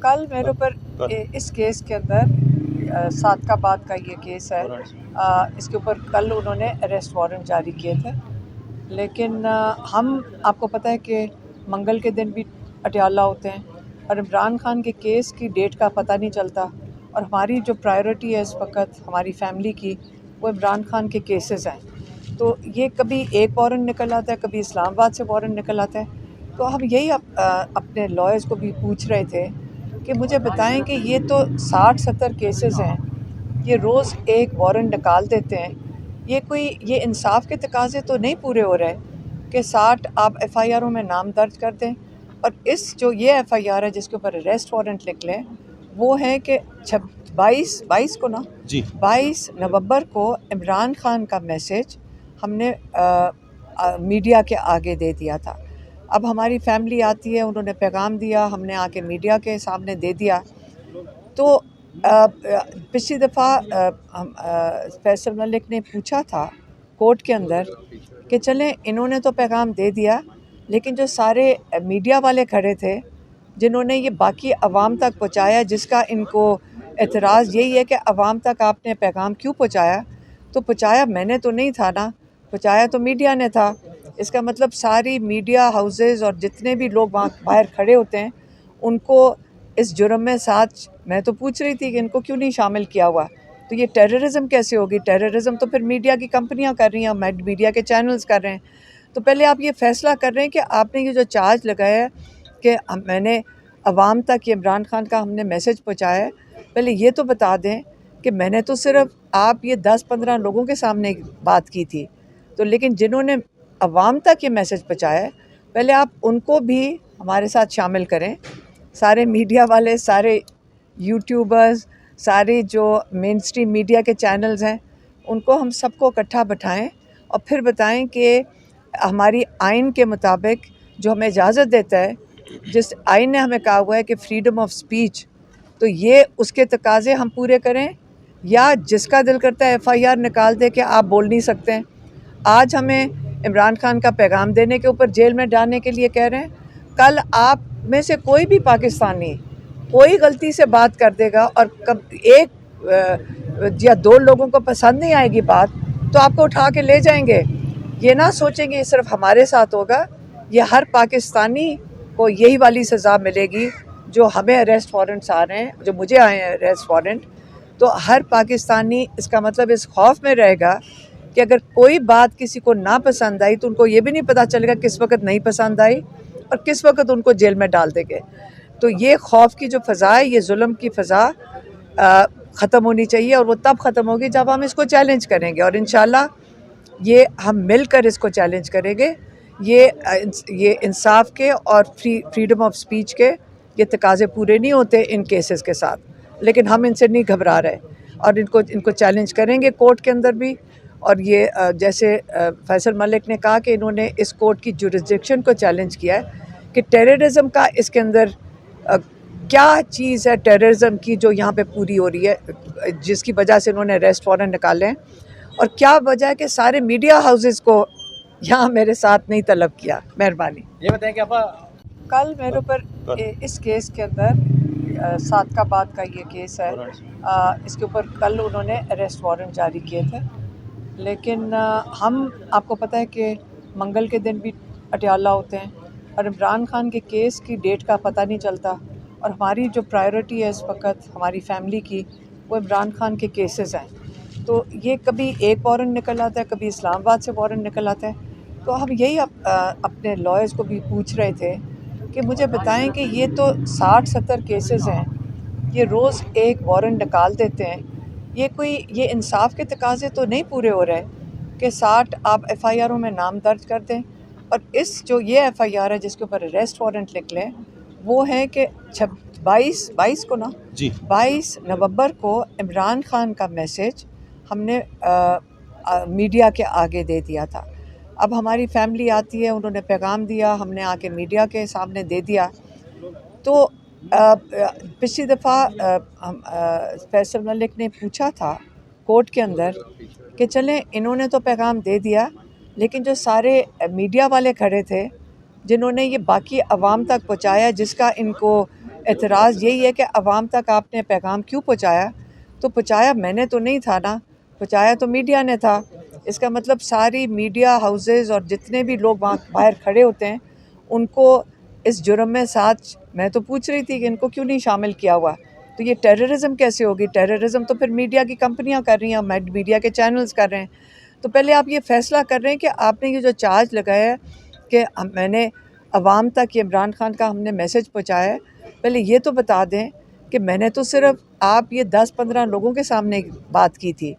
کل میرے اوپر اس کیس کے اندر صادقآباد کا یہ کیس ہے، اس کے اوپر کل انہوں نے اریسٹ وارنٹ جاری کیے تھے، لیکن ہم آپ کو پتہ ہے کہ منگل کے دن بھی پٹیالہ ہوتے ہیں اور عمران خان کے کیس کی ڈیٹ کا پتہ نہیں چلتا، اور ہماری جو پرائیورٹی ہے اس وقت ہماری فیملی کی وہ عمران خان کے کیسز ہیں، تو یہ کبھی ایک وارنٹ نکل آتا ہے، کبھی اسلام آباد سے وارنٹ نکل آتا ہے، تو ہم یہی اپنے لائرز کو بھی پوچھ رہے تھے کہ مجھے بتائیں کہ یہ تو 60-70 کیسز ہیں، یہ روز ایک وارنٹ نکال دیتے ہیں، یہ انصاف کے تقاضے تو نہیں پورے ہو رہے کہ 60 آپ ایف آئی آروں میں نام درج کر دیں، اور جو یہ ایف آئی آر ہے جس کے اوپر اریسٹ وارنٹ نکلے وہ ہے کہ 22 کو نا 22 نومبر کو عمران خان کا میسج ہم نے میڈیا کے آگے دے دیا تھا۔ اب ہماری فیملی آتی ہے، انہوں نے پیغام دیا، ہم نے آ کے میڈیا کے سامنے دے دیا، تو پچھلی دفعہ فیصل ملک نے پوچھا تھا کورٹ کے اندر کہ چلیں انہوں نے تو پیغام دے دیا، لیکن جو سارے میڈیا والے کھڑے تھے جنہوں نے یہ باقی عوام تک پہنچایا، جس کا ان کو اعتراض یہی ہے کہ عوام تک آپ نے پیغام کیوں پہنچایا، تو پہنچایا میں نے تو نہیں تھا نا، پہنچایا تو میڈیا نے تھا، اس کا مطلب ساری میڈیا ہاؤسز اور جتنے بھی لوگ وہاں باہر کھڑے ہوتے ہیں ان کو اس جرم میں ساتھ، میں تو پوچھ رہی تھی کہ ان کو کیوں نہیں شامل کیا ہوا، تو یہ ٹیررزم کیسے ہوگی؟ ٹیررزم تو پھر میڈیا کی کمپنیاں کر رہی ہیں، میڈیا کے چینلز کر رہے ہیں، تو پہلے آپ یہ فیصلہ کر رہے ہیں کہ آپ نے یہ جو چارج لگایا ہے کہ میں نے عوام تک یہ عمران خان کا ہم نے میسج پہنچایا ہے، پہلے یہ تو بتا دیں کہ میں نے تو صرف آپ یہ 10-15 لوگوں کے سامنے بات کی تھی، تو لیکن جنہوں نے عوام تک یہ میسج پہنچایا ہے پہلے آپ ان کو بھی ہمارے ساتھ شامل کریں، سارے میڈیا والے، سارے یوٹیوبرز، سارے جو مین اسٹریم میڈیا کے چینلز ہیں ان کو ہم سب کو اکٹھا بٹھائیں اور پھر بتائیں کہ ہماری آئین کے مطابق جو ہمیں اجازت دیتا ہے، جس آئین نے ہمیں کہا ہوا ہے کہ فریڈم آف سپیچ، تو یہ اس کے تقاضے ہم پورے کریں، یا جس کا دل کرتا ہے ایف آئی آر نکال دے کہ آپ بول نہیں سکتے ہیں۔ آج ہمیں عمران خان کا پیغام دینے کے اوپر جیل میں ڈالنے کے لیے کہہ رہے ہیں، کل آپ میں سے کوئی بھی پاکستانی کوئی غلطی سے بات کر دے گا اور ایک یا 2 لوگوں کو پسند نہیں آئے گی بات، تو آپ کو اٹھا کے لے جائیں گے، یہ نہ سوچیں گے یہ صرف ہمارے ساتھ ہوگا، یہ ہر پاکستانی کو یہی والی سزا ملے گی جو ہمیں اریسٹ وارنٹس آ رہے ہیں، جو مجھے آئے ہیں اریسٹ وارنٹ، تو ہر پاکستانی اس کا مطلب اس خوف میں رہے گا کہ اگر کوئی بات کسی کو نہ پسند آئی تو ان کو یہ بھی نہیں پتہ چلے گا کس وقت نہیں پسند آئی اور کس وقت ان کو جیل میں ڈال دیں گے، تو یہ خوف کی جو فضا ہے، یہ ظلم کی فضا ختم ہونی چاہیے، اور وہ تب ختم ہوگی جب ہم اس کو چیلنج کریں گے، اور انشاءاللہ یہ ہم مل کر اس کو چیلنج کریں گے، یہ انصاف کے اور فریڈم آف سپیچ کے یہ تقاضے پورے نہیں ہوتے ان کیسز کے ساتھ، لیکن ہم ان سے نہیں گھبرا رہے اور ان کو چیلنج کریں گے کورٹ کے اندر بھی، اور یہ جیسے فیصل ملک نے کہا کہ انہوں نے اس کورٹ کی جورسڈکشن کو چیلنج کیا ہے کہ ٹیررزم کا اس کے اندر کیا چیز ہے ٹیررزم کی جو یہاں پہ پوری ہو رہی ہے، جس کی وجہ سے انہوں نے اریسٹ وارنٹ نکالے ہیں، اور کیا وجہ ہے کہ سارے میڈیا ہاؤسز کو یہاں میرے ساتھ نہیں طلب کیا۔ مہربانی۔ یہ بتائیں کہ آپ کل میرے اوپر اس کیس کے اندر صادقآباد کا یہ کیس ہے، اس کے اوپر کل انہوں نے اریسٹ وارنٹ جاری کیے تھے، لیکن ہم آپ کو پتہ ہے کہ منگل کے دن بھی پٹیالہ ہوتے ہیں اور عمران خان کے کیس کی ڈیٹ کا پتہ نہیں چلتا، اور ہماری جو پرائیورٹی ہے اس وقت ہماری فیملی کی وہ عمران خان کے کیسز ہیں، تو یہ کبھی ایک وارنٹ نکل آتا ہے، کبھی اسلام آباد سے وارنٹ نکل آتا ہے، تو ہم یہی اپنے لائرز کو بھی پوچھ رہے تھے کہ مجھے بتائیں کہ یہ تو 60-70 کیسز ہیں، یہ روز ایک وارنٹ نکال دیتے ہیں، یہ انصاف کے تقاضے تو نہیں پورے ہو رہے کہ 60 آپ ایف آئی آروں میں نام درج کر دیں، اور جو یہ ایف آئی آر ہے جس کے اوپر اریسٹ وارنٹ نکلے وہ ہے کہ 22 کو نا 22 نومبر کو عمران خان کا میسج ہم نے میڈیا کے آگے دے دیا تھا، اب ہماری فیملی آتی ہے، انہوں نے پیغام دیا، ہم نے آ کے میڈیا کے سامنے دے دیا، تو پچھلی دفعہ فیصل ملک نے پوچھا تھا کورٹ کے اندر کہ چلیں انہوں نے تو پیغام دے دیا، لیکن جو سارے میڈیا والے کھڑے تھے جنہوں نے یہ باقی عوام تک پہنچایا، جس کا ان کو اعتراض یہی ہے کہ عوام تک آپ نے پیغام کیوں پہنچایا؟ تو پہنچایا میں نے تو نہیں تھا نا، پہنچایا تو میڈیا نے تھا۔ اس کا مطلب ساری میڈیا ہاؤسز اور جتنے بھی لوگ وہاں باہر کھڑے ہوتے ہیں ان کو اس جرم میں ساتھ، میں تو پوچھ رہی تھی کہ ان کو کیوں نہیں شامل کیا ہوا؟ تو یہ ٹیررزم کیسے ہوگی؟ ٹیررزم تو پھر میڈیا کی کمپنیاں کر رہی ہیں، میڈیا کے چینلز کر رہے ہیں۔ تو پہلے آپ یہ فیصلہ کر رہے ہیں کہ آپ نے یہ جو چارج لگایا ہے کہ میں نے عوام تک یہ عمران خان کا ہم نے میسج پہنچایا ہے، پہلے یہ تو بتا دیں کہ میں نے تو صرف آپ یہ 10-15 لوگوں کے سامنے بات کی تھی،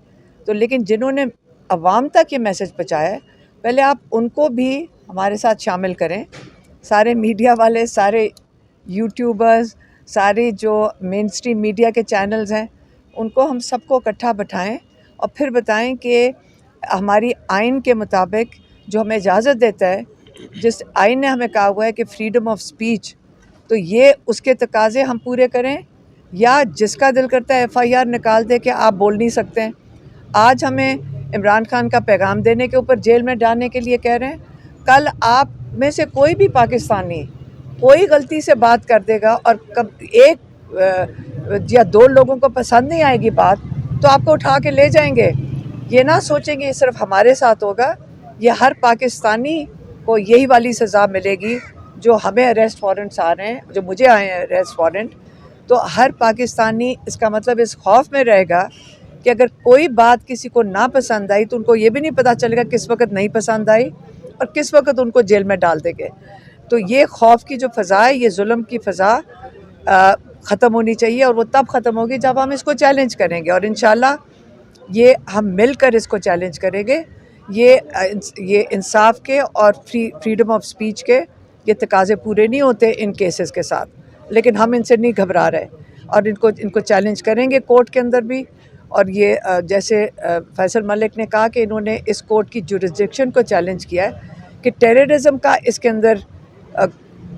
تو لیکن جنہوں نے عوام تک یہ میسج پہنچایا ہے پہلے آپ ان کو بھی ہمارے ساتھ شامل کریں۔ سارے میڈیا والے، سارے یوٹیوبرز، سارے جو مین اسٹریم میڈیا کے چینلز ہیں ان کو ہم سب کو اکٹھا بٹھائیں اور پھر بتائیں کہ ہماری آئین کے مطابق جو ہمیں اجازت دیتا ہے، جس آئین نے ہمیں کہا ہوا ہے کہ فریڈم آف سپیچ، تو یہ اس کے تقاضے ہم پورے کریں، یا جس کا دل کرتا ہے ایف آئی آر نکال دے کہ آپ بول نہیں سکتے ہیں۔ آج ہمیں عمران خان کا پیغام دینے کے اوپر جیل میں ڈالنے کے لیے کہہ رہے ہیں، کل آپ میں سے کوئی بھی پاکستانی کوئی غلطی سے بات کر دے گا اور ایک یا 2 لوگوں کو پسند نہیں آئے گی بات تو آپ کو اٹھا کے لے جائیں گے۔ یہ نہ سوچیں گے یہ صرف ہمارے ساتھ ہوگا، یہ ہر پاکستانی کو یہی والی سزا ملے گی جو ہمیں اریسٹ وارنٹس آ رہے ہیں، جو مجھے آئے ہیں اریسٹ وارنٹ۔ تو ہر پاکستانی اس کا مطلب اس خوف میں رہے گا کہ اگر کوئی بات کسی کو نہ پسند آئی تو ان کو یہ بھی نہیں پتہ چلے گا کس وقت نہیں پسند آئی اور کس وقت ان کو جیل میں ڈال دیں گے۔ تو یہ خوف کی جو فضا ہے، یہ ظلم کی فضا ختم ہونی چاہیے، اور وہ تب ختم ہوگی جب ہم اس کو چیلنج کریں گے، اور انشاءاللہ یہ ہم مل کر اس کو چیلنج کریں گے۔ یہ انصاف کے اور فریڈم آف سپیچ کے یہ تقاضے پورے نہیں ہوتے ان کیسز کے ساتھ، لیکن ہم ان سے نہیں گھبرا رہے اور ان کو چیلنج کریں گے کورٹ کے اندر بھی۔ اور یہ جیسے فیصل ملک نے کہا کہ انہوں نے اس کورٹ کی جورسڈکشن کو چیلنج کیا ہے کہ ٹیررزم کا اس کے اندر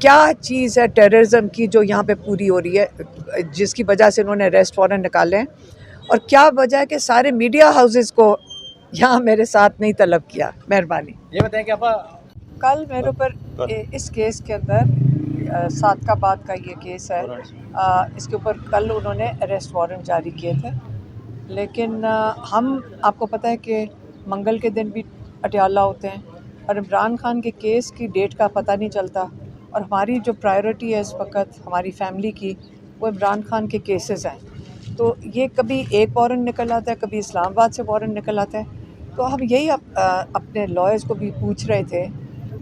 کیا چیز ہے ٹیررزم کی جو یہاں پہ پوری ہو رہی ہے، جس کی وجہ سے انہوں نے اریسٹ وارنٹ نکالے ہیں، اور کیا وجہ ہے کہ سارے میڈیا ہاؤسز کو یہاں میرے ساتھ نہیں طلب کیا۔ مہربانی۔ یہ بتائیں کہ آپ کل میرے اوپر اس کیس کے اندر صادقہ آباد کا یہ کیس ہے، اس کے اوپر کل انہوں نے اریسٹ وارنٹ جاری کیے تھے، لیکن ہم آپ کو پتہ ہے کہ منگل کے دن بھی اٹیالہ ہوتے ہیں اور عمران خان کے کیس کی ڈیٹ کا پتہ نہیں چلتا، اور ہماری جو پرائیورٹی ہے اس وقت ہماری فیملی کی وہ عمران خان کے کیسز ہیں۔ تو یہ کبھی ایک وارنٹ نکل آتا ہے، کبھی اسلام آباد سے وارنٹ نکل آتا ہے۔ تو ہم یہی اپنے لائرز کو بھی پوچھ رہے تھے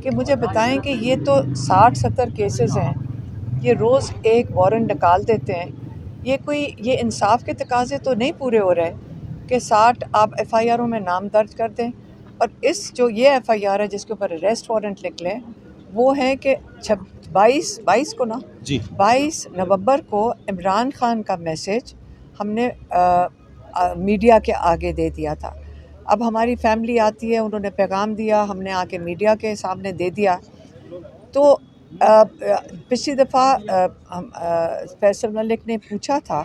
کہ مجھے بتائیں کہ یہ تو 60-70 کیسز ہیں، یہ روز ایک وارنٹ نکال دیتے ہیں، یہ انصاف کے تقاضے تو نہیں پورے ہو رہے کہ 60 آپ ایف آئی آروں میں نام درج کر دیں، اور جو یہ ایف آئی آر ہے جس کے اوپر اریسٹ وارنٹ نکلے وہ ہے کہ 22 کو نا 22 نومبر کو عمران خان کا میسج ہم نے میڈیا کے آگے دے دیا تھا۔ اب ہماری فیملی آتی ہے، انہوں نے پیغام دیا، ہم نے آ کے میڈیا کے سامنے دے دیا۔ تو پچھلی دفعہ فیصل ملک نے پوچھا تھا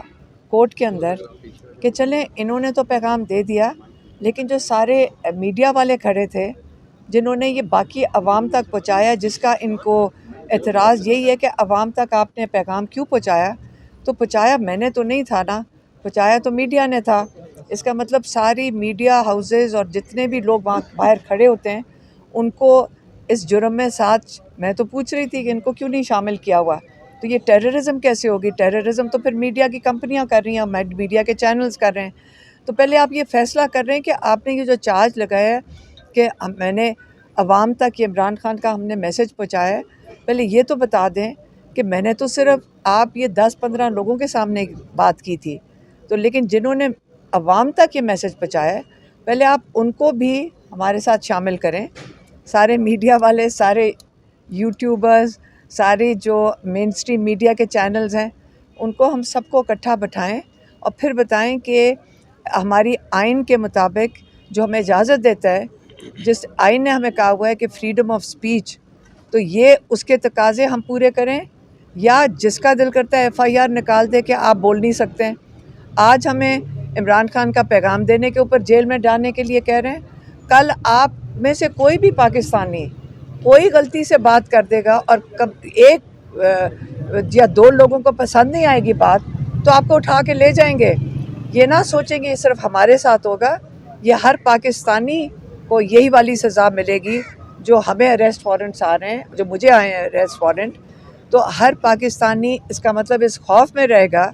کورٹ کے اندر کہ چلیں انہوں نے تو پیغام دے دیا، لیکن جو سارے میڈیا والے کھڑے تھے جنہوں نے یہ باقی عوام تک پہنچایا، جس کا ان کو اعتراض یہی ہے کہ عوام تک آپ نے پیغام کیوں پہنچایا؟ تو پہنچایا میں نے تو نہیں تھا نا، پہنچایا تو میڈیا نے تھا۔ اس کا مطلب ساری میڈیا ہاؤسز اور جتنے بھی لوگ وہاں باہر کھڑے ہوتے ہیں ان کو اس جرم میں ساتھ، میں تو پوچھ رہی تھی کہ ان کو کیوں نہیں شامل کیا ہوا؟ تو یہ ٹیررزم کیسے ہوگی؟ ٹیررزم تو پھر میڈیا کی کمپنیاں کر رہی ہیں، میڈیا کے چینلز کر رہے ہیں۔ تو پہلے آپ یہ فیصلہ کر رہے ہیں کہ آپ نے یہ جو چارج لگایا ہے کہ میں نے عوام تک یہ عمران خان کا ہم نے میسج پہنچایا ہے، پہلے یہ تو بتا دیں کہ میں نے تو صرف آپ یہ 10-15 لوگوں کے سامنے بات کی تھی، تو لیکن جنہوں نے عوام تک یہ میسج پہنچایا ہے پہلے آپ ان کو بھی ہمارے ساتھ شامل کریں۔ سارے میڈیا والے، سارے یوٹیوبرز، سارے جو مین اسٹریم میڈیا کے چینلز ہیں ان کو ہم سب کو اکٹھا بٹھائیں اور پھر بتائیں کہ ہماری آئین کے مطابق جو ہمیں اجازت دیتا ہے، جس آئین نے ہمیں کہا ہوا ہے کہ فریڈم آف سپیچ، تو یہ اس کے تقاضے ہم پورے کریں، یا جس کا دل کرتا ہے ایف آئی آر نکال دے کہ آپ بول نہیں سکتے ہیں۔ آج ہمیں عمران خان کا پیغام دینے کے اوپر جیل میں ڈالنے کے لیے کہہ رہے ہیں، کل آپ میں سے کوئی بھی پاکستانی کوئی غلطی سے بات کر دے گا اور ایک یا 2 لوگوں کو پسند نہیں آئے گی بات تو آپ کو اٹھا کے لے جائیں گے. یہ نہ سوچیں گے یہ صرف ہمارے ساتھ ہوگا, یہ ہر پاکستانی کو یہی والی سزا ملے گی جو ہمیں اریسٹ وارنٹس آ رہے ہیں, جو مجھے آئے ہیں اریسٹ وارنٹ. تو ہر پاکستانی اس کا مطلب اس خوف میں رہے گا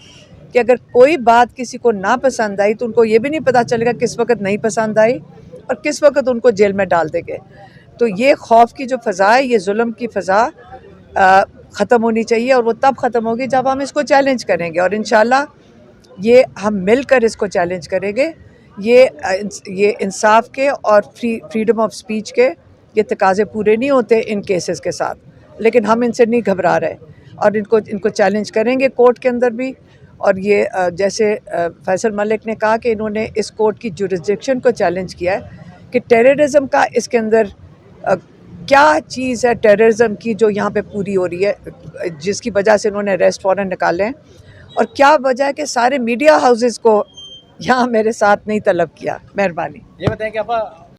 کہ اگر کوئی بات کسی کو نہ پسند آئی تو ان کو یہ بھی نہیں پتہ چلے گا کس وقت نہیں پسند آئی اور کس وقت ان کو جیل میں ڈال دیں گے. تو یہ خوف کی جو فضا ہے, یہ ظلم کی فضا ختم ہونی چاہیے, اور وہ تب ختم ہوگی جب ہم اس کو چیلنج کریں گے, اور انشاءاللہ یہ ہم مل کر اس کو چیلنج کریں گے. یہ انصاف کے اور فریڈم آف سپیچ کے یہ تقاضے پورے نہیں ہوتے ان کیسز کے ساتھ, لیکن ہم ان سے نہیں گھبرا رہے اور ان کو چیلنج کریں گے کورٹ کے اندر بھی. اور یہ جیسے فیصل ملک نے کہا کہ انہوں نے اس کورٹ کی جورسڈکشن کو چیلنج کیا ہے کہ ٹیررزم کا اس کے اندر کیا چیز ہے ٹیررزم کی جو یہاں پہ پوری ہو رہی ہے, جس کی وجہ سے انہوں نے اریسٹ وارنٹ نکالے ہیں, اور کیا وجہ ہے کہ سارے میڈیا ہاؤسز کو یہاں میرے ساتھ نہیں طلب کیا. مہربانی. یہ بتائیں کہ آپ